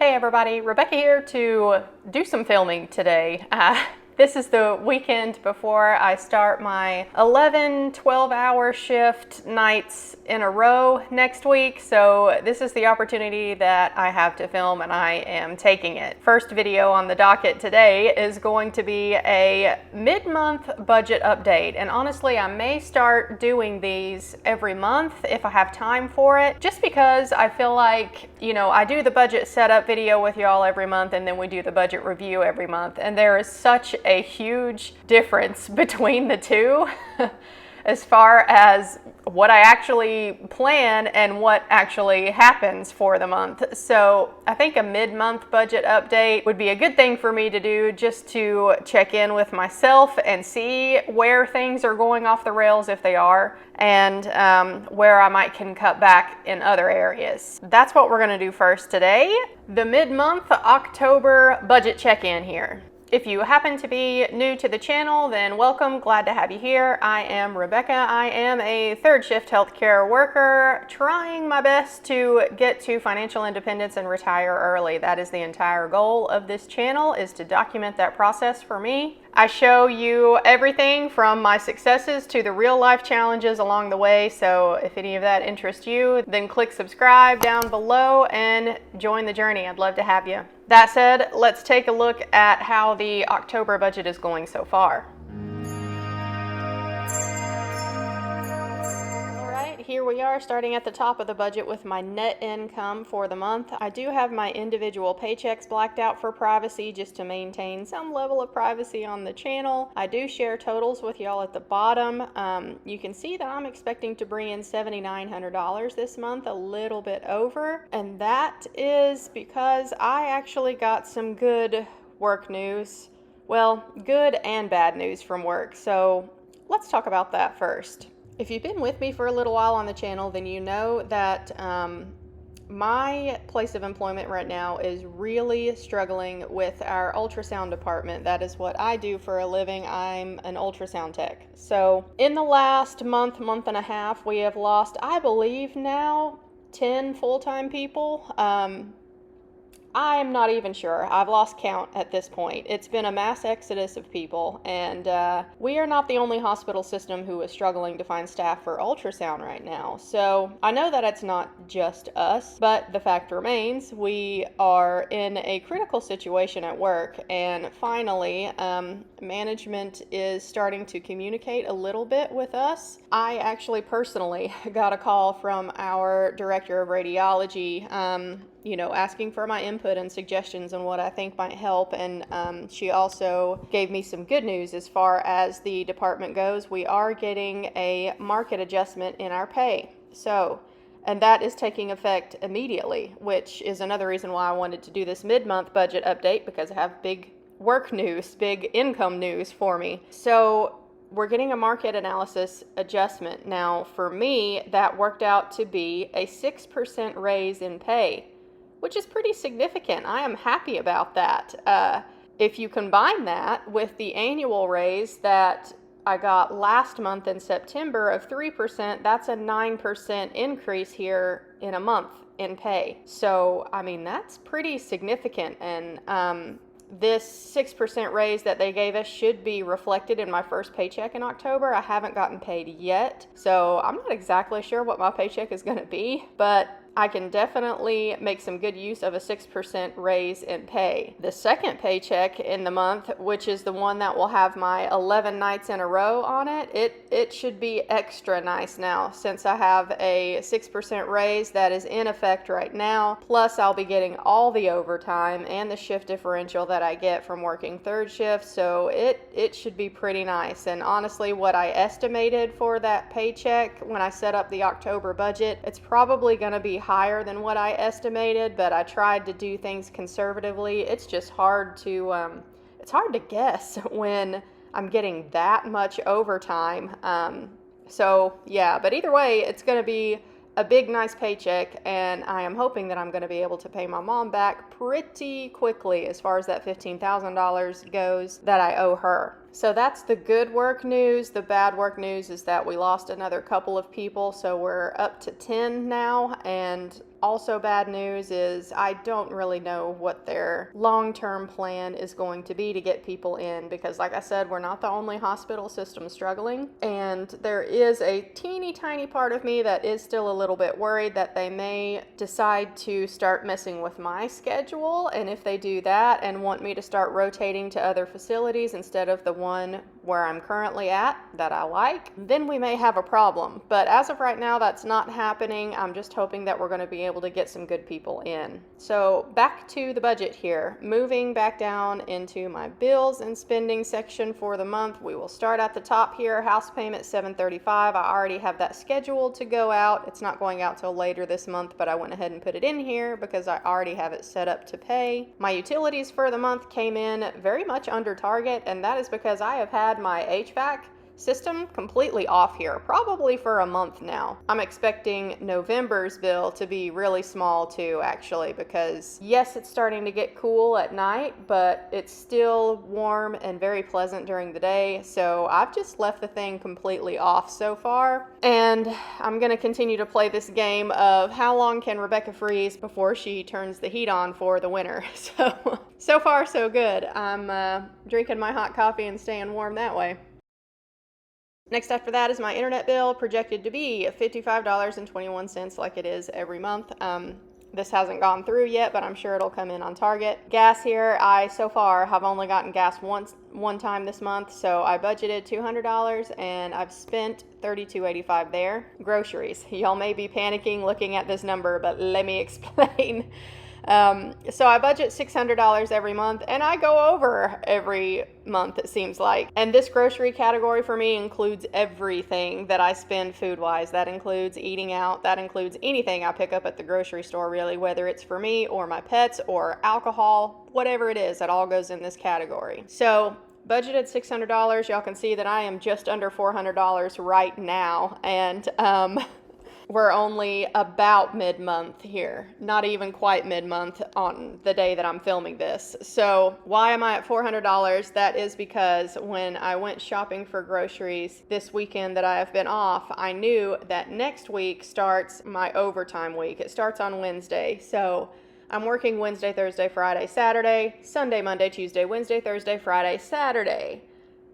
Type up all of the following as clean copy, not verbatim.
Hey everybody, Rebecca here to do some filming today. This is the weekend before I start my 12-hour shift nights in a row next week. So this is the opportunity that I have to film and I am taking it. First video on the docket today is going to be a mid-month budget update. And honestly, I may start doing these every month if I have time for it, just because I feel like, I do the budget setup video with y'all every month and then we do the budget review every month. And there is such a huge difference between the two as far as what I actually plan and what actually happens for the month. So I think a mid-month budget update would be a good thing for me to do, just to check in with myself and see where things are going off the rails if they are, and where I might can cut back in other areas. That's what we're going to do first today. The mid-month October budget check-in here. If you happen to be new to the channel, then welcome, glad to have you here. I am Rebecca. I am a third shift healthcare worker trying my best to get to financial independence and retire early. That is the entire goal of this channel, is to document that process for me. I show you everything from my successes to the real life challenges along the way. So if any of that interests you, then click subscribe down below and join the journey. I'd love to have you. That said, let's take a look at how the October budget is going so far. Here we are, starting at the top of the budget with my net income for the month. I do have my individual paychecks blacked out for privacy, just to maintain some level of privacy on the channel. I do share totals with y'all at the bottom. You can see that I'm expecting to bring in $7,900 this month, a little bit over, and that is because I actually got some good work news. Well, good and bad news from work. So let's talk about that first. If you've been with me for a little while on the channel, then you know that my place of employment right now is really struggling with our ultrasound department. That is what I do for a living. I'm an ultrasound tech. So in the last month and a half, we have lost, I believe now, 10 full-time people. I'm not even sure. I've lost count at this point. It's been a mass exodus of people, and we are not the only hospital system who is struggling to find staff for ultrasound right now. So I know that it's not just us, but the fact remains we are in a critical situation at work, and finally management is starting to communicate a little bit with us. I actually personally got a call from our director of radiology asking for my input and suggestions on what I think might help. And she also gave me some good news as far as the department goes. We are getting a market adjustment in our pay. And that is taking effect immediately, which is another reason why I wanted to do this mid-month budget update, because I have big work news, big income news for me. So we're getting a market analysis adjustment. Now, for me, that worked out to be a 6% raise in pay, which is pretty significant. I am happy about that. If you combine that with the annual raise that I got last month in September of 3%, that's a 9% increase here in a month in pay. So, that's pretty significant. And this 6% raise that they gave us should be reflected in my first paycheck in October. I haven't gotten paid yet, so I'm not exactly sure what my paycheck is going to be, but I can definitely make some good use of a 6% raise in pay. The second paycheck in the month, which is the one that will have my 11 nights in a row on it, it should be extra nice now, since I have a 6% raise that is in effect right now. Plus I'll be getting all the overtime and the shift differential that I get from working third shift. So it should be pretty nice. And honestly, what I estimated for that paycheck when I set up the October budget, it's probably going to be higher than what I estimated, but I tried to do things conservatively. It's just hard to guess when I'm getting that much overtime. So yeah, but either way, it's going to be a big nice paycheck, and I am hoping that I'm going to be able to pay my mom back pretty quickly as far as that $15,000 goes that I owe her. So that's the good work news. The bad work news is that we lost another couple of people, so we're up to 10 now. And also bad news is I don't really know what their long-term plan is going to be to get people in, because like I said, we're not the only hospital system struggling, and there is a teeny tiny part of me that is still a little bit worried that they may decide to start messing with my schedule, and if they do that and want me to start rotating to other facilities instead of the one where I'm currently at that I like, then we may have a problem. But as of right now, that's not happening. I'm just hoping that we're going to be able to get some good people in. So back to the budget here. Moving back down into my bills and spending section for the month, we will start at the top here. House payment $735. I already have that scheduled to go out. It's not going out till later this month, but I went ahead and put it in here because I already have it set up to pay. My utilities for the month came in very much under target, and that is because I have had my HVAC system completely off here, probably for a month now. I'm expecting November's bill to be really small too, actually, because yes, it's starting to get cool at night, but it's still warm and very pleasant during the day. So I've just left the thing completely off so far. And I'm going to continue to play this game of how long can Rebecca freeze before she turns the heat on for the winter. So far so good. I'm drinking my hot coffee and staying warm that way. Next after that is my internet bill, projected to be $55.21 like it is every month. This hasn't gone through yet, but I'm sure it'll come in on target. Gas here, I so far have only gotten gas one time this month, so I budgeted $200 and I've spent $32.85 there. Groceries, y'all may be panicking looking at this number, but let me explain. So I budget $600 every month, and I go over every month, it seems like. And this grocery category for me includes everything that I spend food-wise. That includes eating out. That includes anything I pick up at the grocery store, really, whether it's for me or my pets or alcohol, whatever it is, that all goes in this category. So budgeted $600. Y'all can see that I am just under $400 right now, and we're only about mid-month here, not even quite mid-month on the day that I'm filming this. So why am I at $400? That is because when I went shopping for groceries this weekend that I have been off, I knew that next week starts my overtime week. It starts on Wednesday. So I'm working Wednesday, Thursday, Friday, Saturday, Sunday, Monday, Tuesday, Wednesday, Thursday, Friday, Saturday.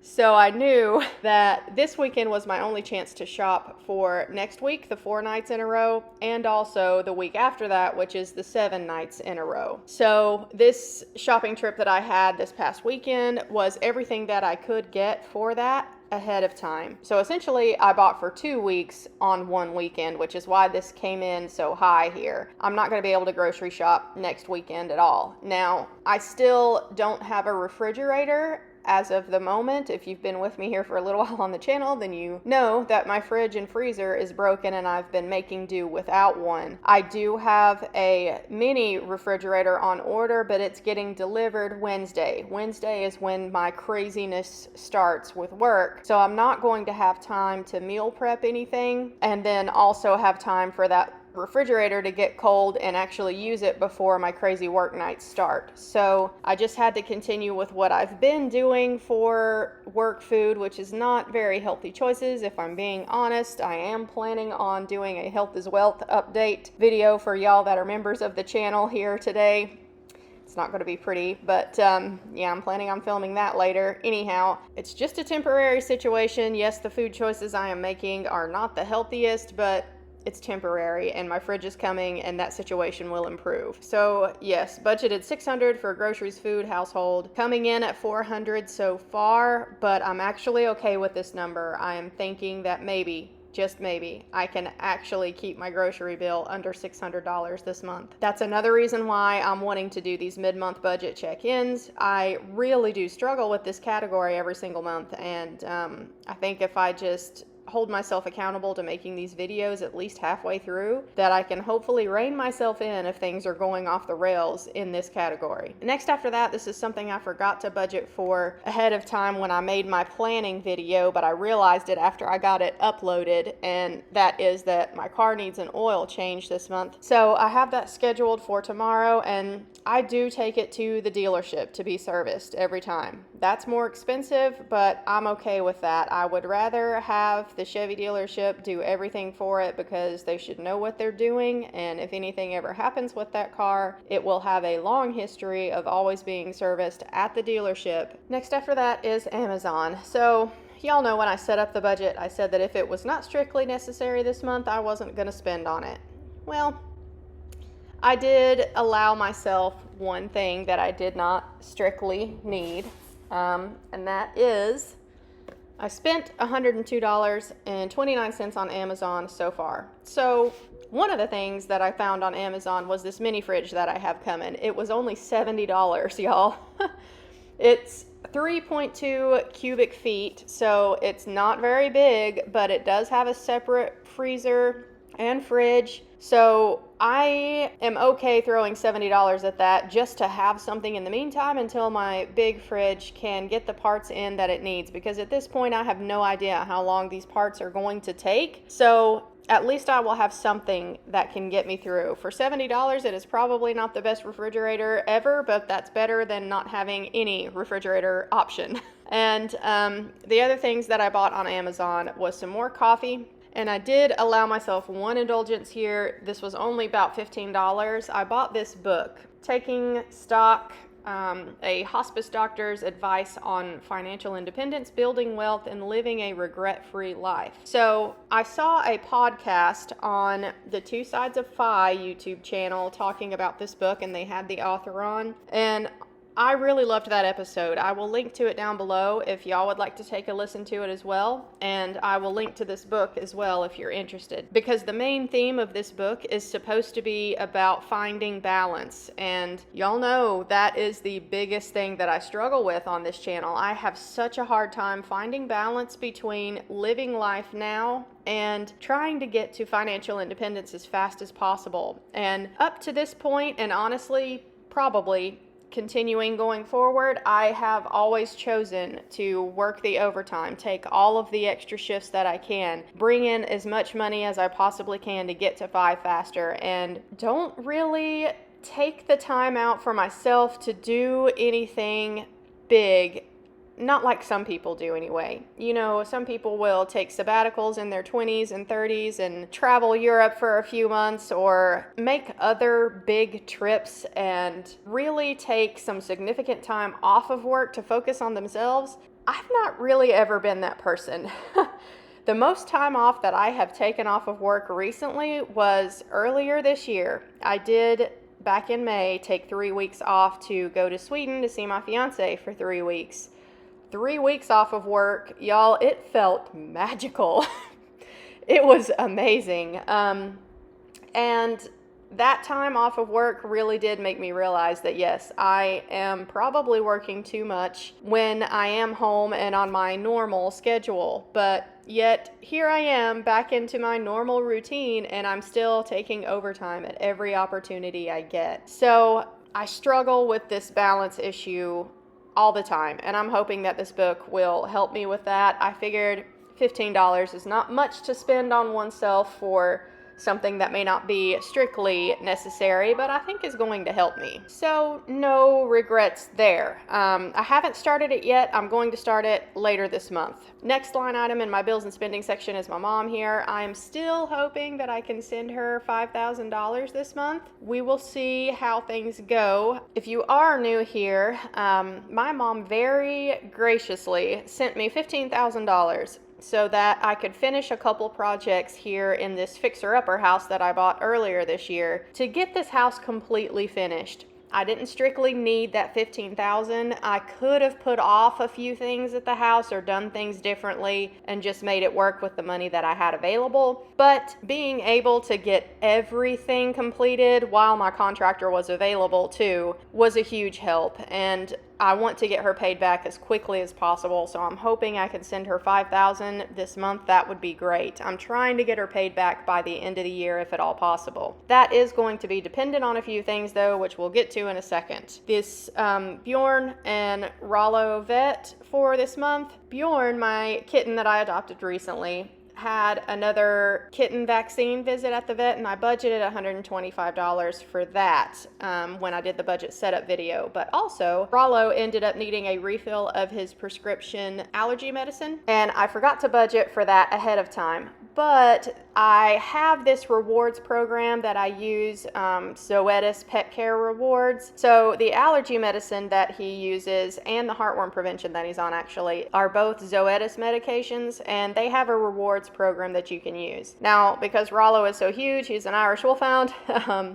So I knew that this weekend was my only chance to shop for next week, the 4 nights in a row, and also the week after that, which is the 7 nights in a row. So this shopping trip that I had this past weekend was everything that I could get for that ahead of time. So essentially I bought for 2 weeks on one weekend, which is why this came in so high here. I'm not going to be able to grocery shop next weekend at all. Now, I still don't have a refrigerator as of the moment. If you've been with me here for a little while on the channel, then you know that my fridge and freezer is broken and I've been making do without one. I do have a mini refrigerator on order, but it's getting delivered Wednesday. Wednesday is when my craziness starts with work. So I'm not going to have time to meal prep anything and then also have time for that refrigerator to get cold and actually use it before my crazy work nights start. So I just had to continue with what I've been doing for work food, which is not very healthy choices. If I'm being honest, I am planning on doing a Health is Wealth update video for y'all that are members of the channel here today. It's not going to be pretty, but yeah, I'm planning on filming that later. Anyhow, it's just a temporary situation. Yes, the food choices I am making are not the healthiest, but it's temporary, and my fridge is coming and that situation will improve. So yes, budgeted $600 for groceries, food, household, coming in at $400 so far, but I'm actually okay with this number. I am thinking that maybe, just maybe, I can actually keep my grocery bill under $600 this month. That's another reason why I'm wanting to do these mid-month budget check-ins. I really do struggle with this category every single month, and I think if I just hold myself accountable to making these videos at least halfway through, that I can hopefully rein myself in if things are going off the rails in this category. Next after that, this is something I forgot to budget for ahead of time when I made my planning video, but I realized it after I got it uploaded, and that is that my car needs an oil change this month. So I have that scheduled for tomorrow, and I do take it to the dealership to be serviced every time. That's more expensive, but I'm okay with that. I would rather have the Chevy dealership do everything for it because they should know what they're doing, and if anything ever happens with that car, it will have a long history of always being serviced at the dealership. Next after that is Amazon. So y'all know when I set up the budget, I said that if it was not strictly necessary this month, I wasn't going to spend on it. Well, I did allow myself one thing that I did not strictly need, and that is I spent $102.29 on Amazon so far. So one of the things that I found on Amazon was this mini fridge that I have coming. It was only $70, y'all. It's 3.2 cubic feet, so it's not very big, but it does have a separate freezer and fridge. So I am okay throwing $70 at that just to have something in the meantime until my big fridge can get the parts in that it needs, because at this point I have no idea how long these parts are going to take. So at least I will have something that can get me through. For $70, it is probably not the best refrigerator ever, but that's better than not having any refrigerator option. And the other things that I bought on Amazon was some more coffee. And I did allow myself one indulgence here. This was only about $15. I bought this book, Taking Stock, a hospice doctor's advice on financial independence, building wealth, and living a regret-free life. So I saw a podcast on the Two Sides of Fi YouTube channel talking about this book, and they had the author on, and I really loved that episode. I will link to it down below if y'all would like to take a listen to it as well. And I will link to this book as well if you're interested. Because the main theme of this book is supposed to be about finding balance. And y'all know that is the biggest thing that I struggle with on this channel. I have such a hard time finding balance between living life now and trying to get to financial independence as fast as possible. And up to this point, and honestly, probably continuing going forward, I have always chosen to work the overtime, take all of the extra shifts that I can, bring in as much money as I possibly can to get to 5 faster, and don't really take the time out for myself to do anything big. Not like some people do anyway. You know, some people will take sabbaticals in their 20s and 30s and travel Europe for a few months or make other big trips and really take some significant time off of work to focus on themselves. I've not really ever been that person. The most time off that I have taken off of work recently was earlier this year. I did, back in May, take 3 weeks off to go to Sweden to see my fiance for 3 weeks. 3 weeks off of work, y'all, it felt magical. It was amazing. And that time off of work really did make me realize that, yes, I am probably working too much when I am home and on my normal schedule. But yet, here I am back into my normal routine, and I'm still taking overtime at every opportunity I get. So I struggle with this balance issue all the time, and I'm hoping that this book will help me with that. I figured $15 is not much to spend on oneself for something that may not be strictly necessary, but I think is going to help me. So no regrets there. I haven't started it yet. I'm going to start it later this month. Next line item in my bills and spending section is my mom here. I am still hoping that I can send her $5,000 this month. We will see how things go. If you are new here, my mom very graciously sent me $15,000 so that I could finish a couple projects here in this fixer-upper house that I bought earlier this year to get this house completely finished. I didn't strictly need that $15,000. I could have put off a few things at the house or done things differently and just made it work with the money that I had available. But being able to get everything completed while my contractor was available too was a huge help. And I want to get her paid back as quickly as possible, so I'm hoping I can send her $5,000 this month. That would be great. I'm trying to get her paid back by the end of the year if at all possible. That is going to be dependent on a few things though, which we'll get to in a second. This Bjorn and Rollo vet for this month. Bjorn, my kitten that I adopted recently, had another kitten vaccine visit at the vet, and I budgeted $125 for that when I did the budget setup video. But also, Rollo ended up needing a refill of his prescription allergy medicine, and I forgot to budget for that ahead of time. But I have this rewards program that I use, Zoetis Pet Care Rewards. So the allergy medicine that he uses and the heartworm prevention that he's on actually are both Zoetis medications, and they have a rewards program that you can use. Now, because Rollo is so huge, he's an Irish Wolfhound,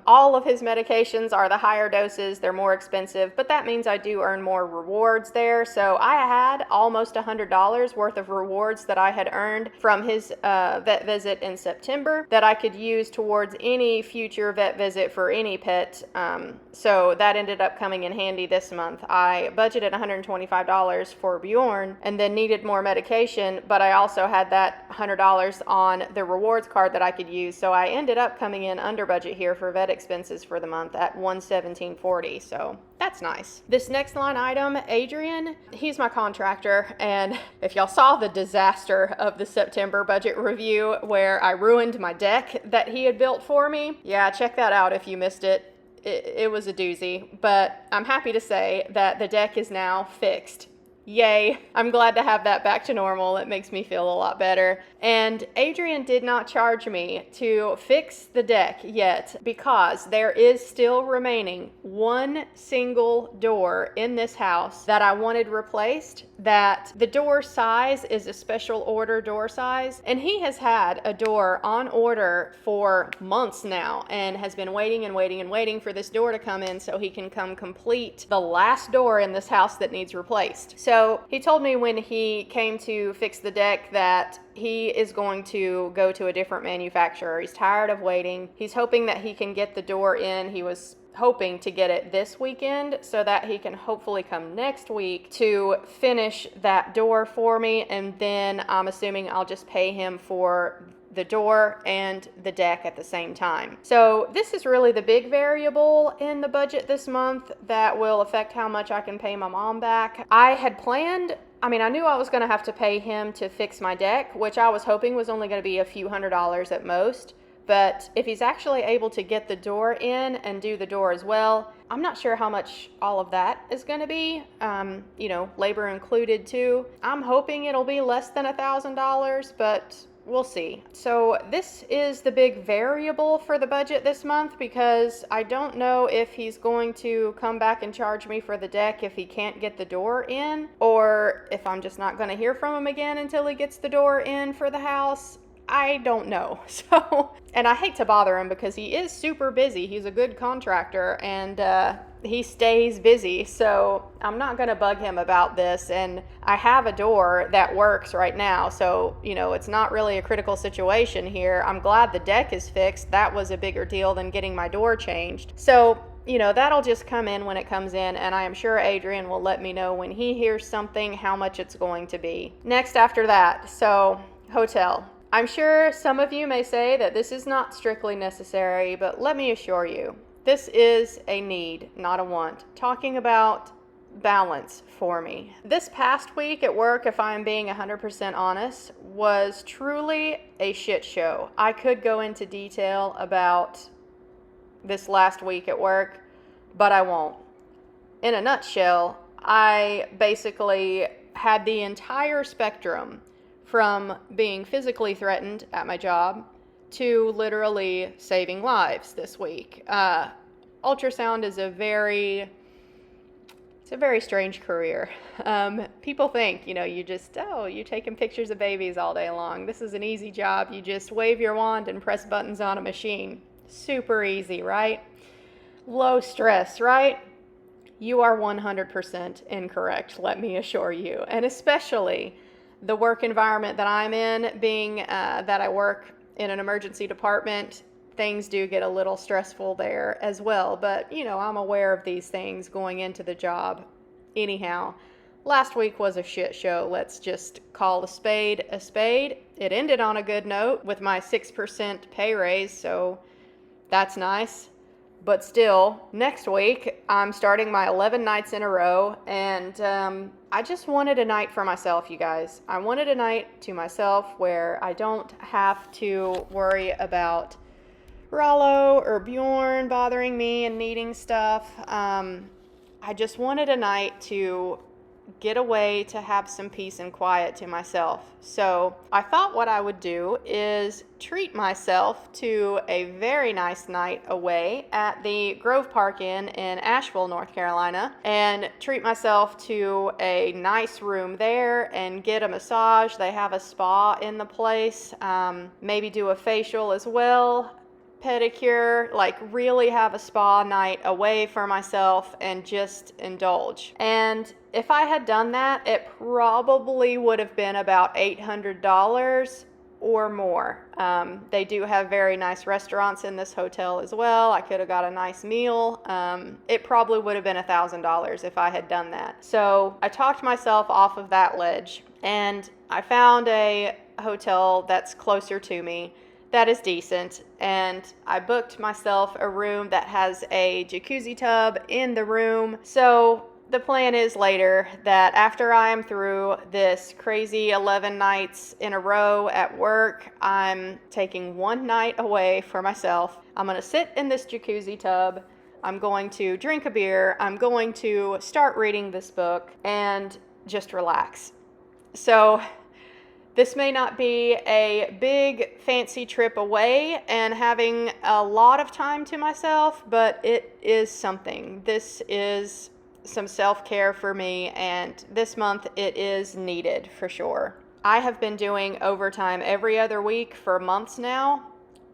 all of his medications are the higher doses, they're more expensive, but that means I do earn more rewards there. So I had almost $100 worth of rewards that I had earned from his vet visit in September that I could use towards any future vet visit for any pet. So that ended up coming in handy this month. I budgeted $125 for Bjorn and then needed more medication, but I also had that $100 on the rewards card that I could use. So I ended up coming in under budget here for vet expenses for the month at $117.40. So that's nice. This next line item, Adrian, he's my contractor, and if y'all saw the disaster of the September budget review where I ruined my deck that he had built for me, yeah, check that out if you missed it. It was a doozy, but I'm happy to say that the deck is now fixed. Yay. I'm glad to have that back to normal. It makes me feel a lot better. And Adrian did not charge me to fix the deck yet because there is still remaining one single door in this house that I wanted replaced. That the door size is a special order door size, and he has had a door on order for months now and has been waiting and waiting and waiting for this door to come in so he can come complete the last door in this house that needs replaced. So he told me when he came to fix the deck that he is going to go to a different manufacturer. He's tired of waiting. He's hoping that he can get the door in. He was hoping to get it this weekend so that he can hopefully come next week to finish that door for me, and then I'm assuming I'll just pay him for the door and the deck at the same time. So this is really the big variable in the budget this month that will affect how much I can pay my mom back. I had planned, I knew I was going to have to pay him to fix my deck, which I was hoping was only going to be a few $100s at most. But if he's actually able to get the door in and do the door as well, I'm not sure how much all of that is going to be, labor included too. I'm hoping it'll be less than $1,000, but we'll see. So this is the big variable for the budget this month because I don't know if he's going to come back and charge me for the deck if he can't get the door in, or if I'm just not going to hear from him again until he gets the door in for the house. I don't know. And I hate to bother him because he is super busy. He's a good contractor and he stays busy. So I'm not going to bug him about this. And I have a door that works right now. So, it's not really a critical situation here. I'm glad the deck is fixed. That was a bigger deal than getting my door changed. So, that'll just come in when it comes in. And I am sure Adrian will let me know when he hears something how much it's going to be. Next after that, so hotel. I'm sure some of you may say that this is not strictly necessary, but let me assure you, this is a need, not a want. Talking about balance for me. This past week at work, if I'm being 100% honest, was truly a shit show. I could go into detail about this last week at work, but I won't. In a nutshell, I basically had the entire spectrum from being physically threatened at my job to literally saving lives this week. Ultrasound is a very strange career. People think, you're taking pictures of babies all day long. This is an easy job. You just wave your wand and press buttons on a machine. Super easy, right? Low stress, right? You are 100% incorrect, let me assure you. And especially the work environment that I'm in, being that I work in an emergency department, things do get a little stressful there as well. But, I'm aware of these things going into the job. Anyhow, last week was a shit show. Let's just call a spade a spade. It ended on a good note with my 6% pay raise, so that's nice. But still, next week, I'm starting my 11 nights in a row, and I just wanted a night for myself, you guys. I wanted a night to myself where I don't have to worry about Rollo or Bjorn bothering me and needing stuff. I just wanted a night to get away, to have some peace and quiet to myself. So I thought what I would do is treat myself to a very nice night away at the Grove Park Inn in Asheville, North Carolina, and treat myself to a nice room there and get a massage. They have a spa in the place. Maybe do a facial as well, pedicure, like really have a spa night away for myself and just indulge. And if I had done that, it probably would have been about $800 or more. They do have very nice restaurants in this hotel as well. I could have got a nice meal. It probably would have been $1,000 if I had done that. So I talked myself off of that ledge, and I found a hotel that's closer to me that is decent, and I booked myself a room that has a jacuzzi tub in the room. So the plan is later that after I am through this crazy 11 nights in a row at work, I'm taking one night away for myself. I'm going to sit in this jacuzzi tub. I'm going to drink a beer. I'm going to start reading this book and just relax. So this may not be a big fancy trip away and having a lot of time to myself, but it is something. This is some self-care for me, and this month it is needed for sure. I have been doing overtime every other week for months now.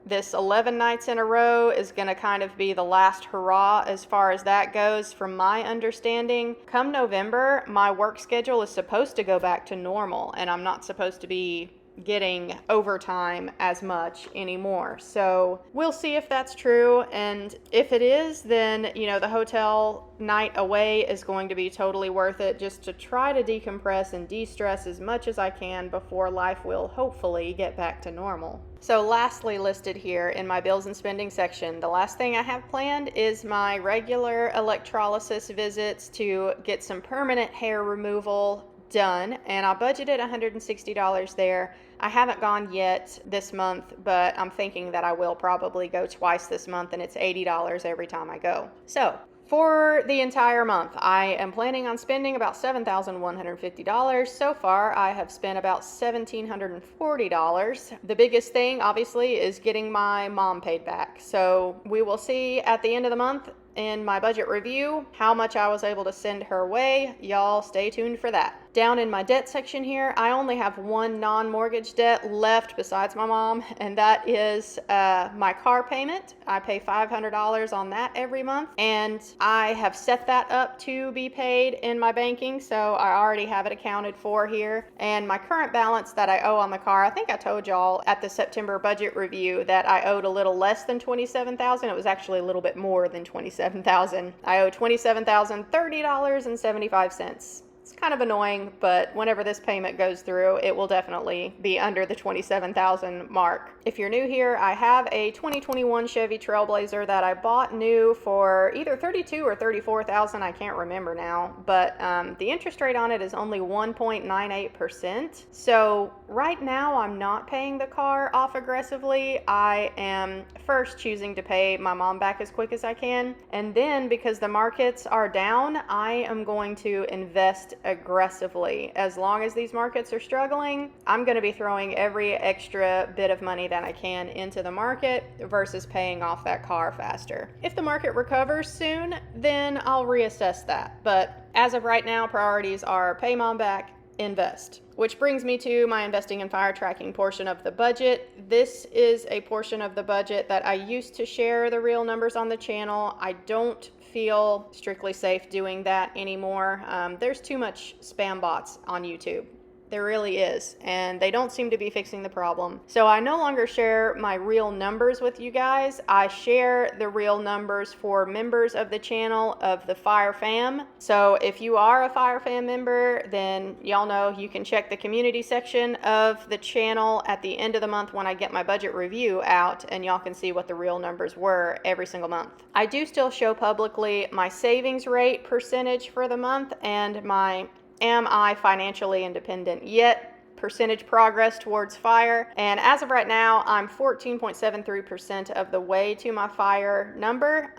This 11 nights in a row is going to kind of be the last hurrah as far as that goes from my understanding. Come November, my work schedule is supposed to go back to normal, and I'm not supposed to be getting overtime as much anymore. So we'll see if that's true, and if it is, then the hotel night away is going to be totally worth it, just to try to decompress and de-stress as much as I can before life will hopefully get back to normal. So lastly listed here in my bills and spending section, the last thing I have planned is my regular electrolysis visits to get some permanent hair removal done, and I budgeted $160 there. I haven't gone yet this month, but I'm thinking that I will probably go twice this month, and it's $80 every time I go. So for the entire month, I am planning on spending about $7,150. So far, I have spent about $1,740. The biggest thing, obviously, is getting my mom paid back. So we will see at the end of the month in my budget review how much I was able to send her way. Y'all stay tuned for that. Down in my debt section here, I only have one non-mortgage debt left besides my mom, and that is my car payment. I pay $500 on that every month, and I have set that up to be paid in my banking, so I already have it accounted for here. And my current balance that I owe on the car, I think I told y'all at the September budget review that I owed a little less than $27,000. It was actually a little bit more than $27,000. I owe $27,030.75. It's kind of annoying, but whenever this payment goes through, it will definitely be under the $27,000 mark. If you're new here, I have a 2021 Chevy Trailblazer that I bought new for either $32,000 or $34,000. I can't remember now, but the interest rate on it is only 1.98%. So right now, I'm not paying the car off aggressively. I am first choosing to pay my mom back as quick as I can, and then because the markets are down, I am going to invest aggressively. As long as these markets are struggling, I'm going to be throwing every extra bit of money that I can into the market versus paying off that car faster. If the market recovers soon, then I'll reassess that. But as of right now, priorities are pay mom back, invest. Which brings me to my investing and fire tracking portion of the budget. This is a portion of the budget that I used to share the real numbers on the channel. I don't feel strictly safe doing that anymore. There's too much spam bots on YouTube. There really is, and they don't seem to be fixing the problem. So I no longer share my real numbers with you guys. I share the real numbers for members of the channel of the Fire Fam. So if you are a Fire Fam member, then y'all know you can check the community section of the channel at the end of the month when I get my budget review out, and y'all can see what the real numbers were every single month. I do still show publicly my savings rate percentage for the month and my Am I Financially Independent Yet percentage progress towards FIRE. And as of right now, I'm 14.73% of the way to my FIRE number.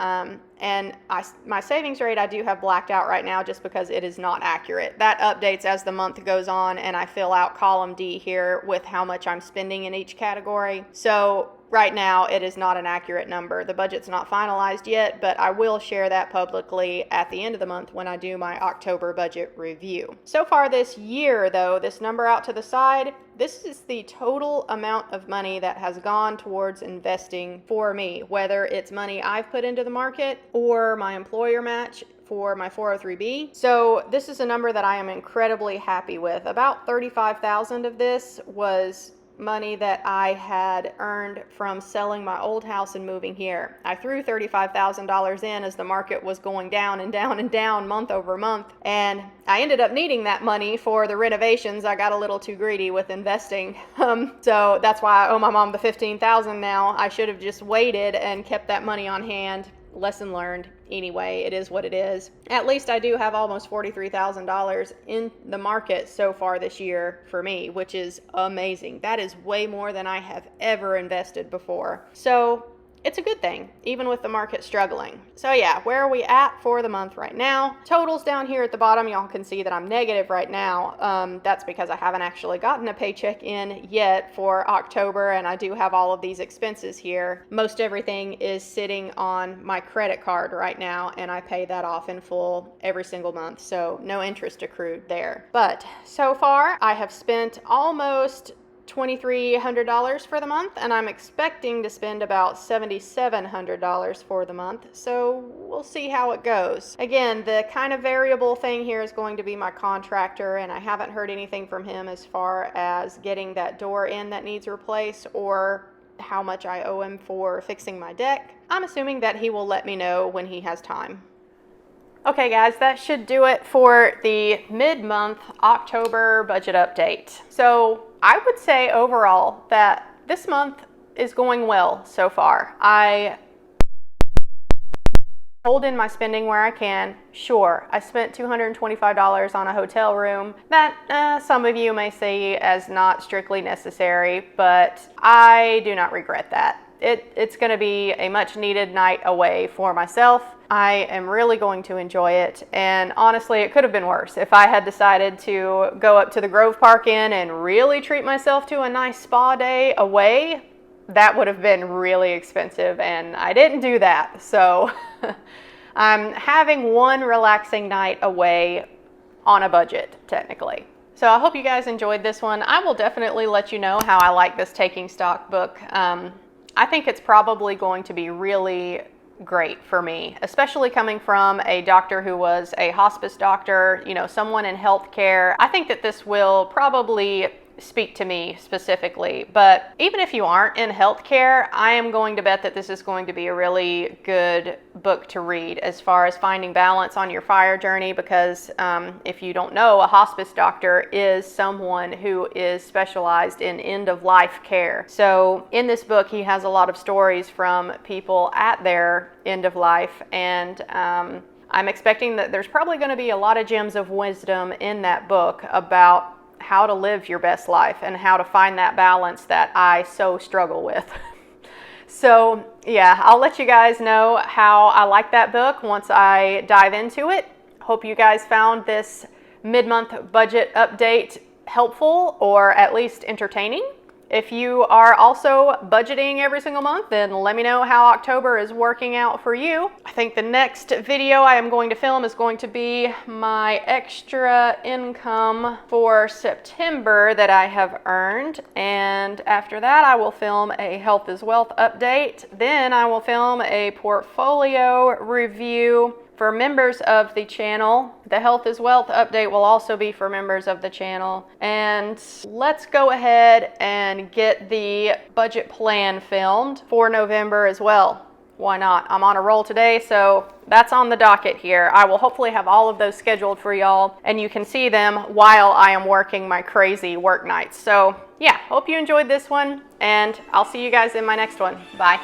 And my savings rate I do have blacked out right now just because it is not accurate. That updates as the month goes on, and I fill out column D here with how much I'm spending in each category. So right now, it is not an accurate number. The budget's not finalized yet, but I will share that publicly at the end of the month when I do my October budget review. So far this year, though, this number out to the side, this is the total amount of money that has gone towards investing for me, whether it's money I've put into the market or my employer match for my 403B. So this is a number that I am incredibly happy with. About $35,000 of this was money that I had earned from selling my old house and moving here. I threw $35,000 in as the market was going down and down and down month over month, and I ended up needing that money for the renovations. I got a little too greedy with investing, so that's why I owe my mom the $15,000 now. I should have just waited and kept that money on hand. Lesson learned. Anyway, it is what it is. At least I do have almost $43,000 in the market so far this year for me, which is amazing. That is way more than I have ever invested before. So it's a good thing, even with the market struggling. So yeah, where are we at for the month right now? Totals down here at the bottom, y'all can see that I'm negative right now. That's because I haven't actually gotten a paycheck in yet for October, and I do have all of these expenses here. Most everything is sitting on my credit card right now, and I pay that off in full every single month, so no interest accrued there. But so far, I have spent almost $2,300 for the month, and I'm expecting to spend about $7,700 for the month, so we'll see how it goes. Again, the kind of variable thing here is going to be my contractor, and I haven't heard anything from him as far as getting that door in that needs replaced or how much I owe him for fixing my deck. I'm assuming that he will let me know when he has time. Okay guys, that should do it for the mid-month October budget update. So I would say overall that this month is going well so far. I hold in my spending where I can. Sure, I spent $225 on a hotel room. That some of you may see as not strictly necessary, but I do not regret that. It's going to be a much needed night away for myself. I am really going to enjoy it, and honestly, it could have been worse. If I had decided to go up to the Grove Park Inn and really treat myself to a nice spa day away, that would have been really expensive, and I didn't do that. So I'm having one relaxing night away on a budget, technically. So I hope you guys enjoyed this one. I will definitely let you know how I like this Taking Stock book. I think it's probably going to be really great for me, especially coming from a doctor who was a hospice doctor, you know, someone in healthcare. I think that this will probably speak to me specifically, but even if you aren't in healthcare, I am going to bet that this is going to be a really good book to read as far as finding balance on your FIRE journey, because if you don't know, a hospice doctor is someone who is specialized in end-of-life care. So in this book, he has a lot of stories from people at their end of life, and I'm expecting that there's probably going to be a lot of gems of wisdom in that book about how to live your best life and how to find that balance that I so struggle with. So yeah, I'll let you guys know how I like that book once I dive into it. Hope you guys found this mid-month budget update helpful or at least entertaining. If you are also budgeting every single month, then let me know how October is working out for you. I think the next video I am going to film is going to be my extra income for September that I have earned. And after that, I will film a Health is Wealth update. Then I will film a portfolio review For members of the channel, the Health is Wealth update will also be for members of the channel. And let's go ahead and get the budget plan filmed for November as well. Why not? I'm on a roll today, so that's on the docket here. I will hopefully have all of those scheduled for y'all, and you can see them while I am working my crazy work nights. So yeah, hope you enjoyed this one, and I'll see you guys in my next one. Bye.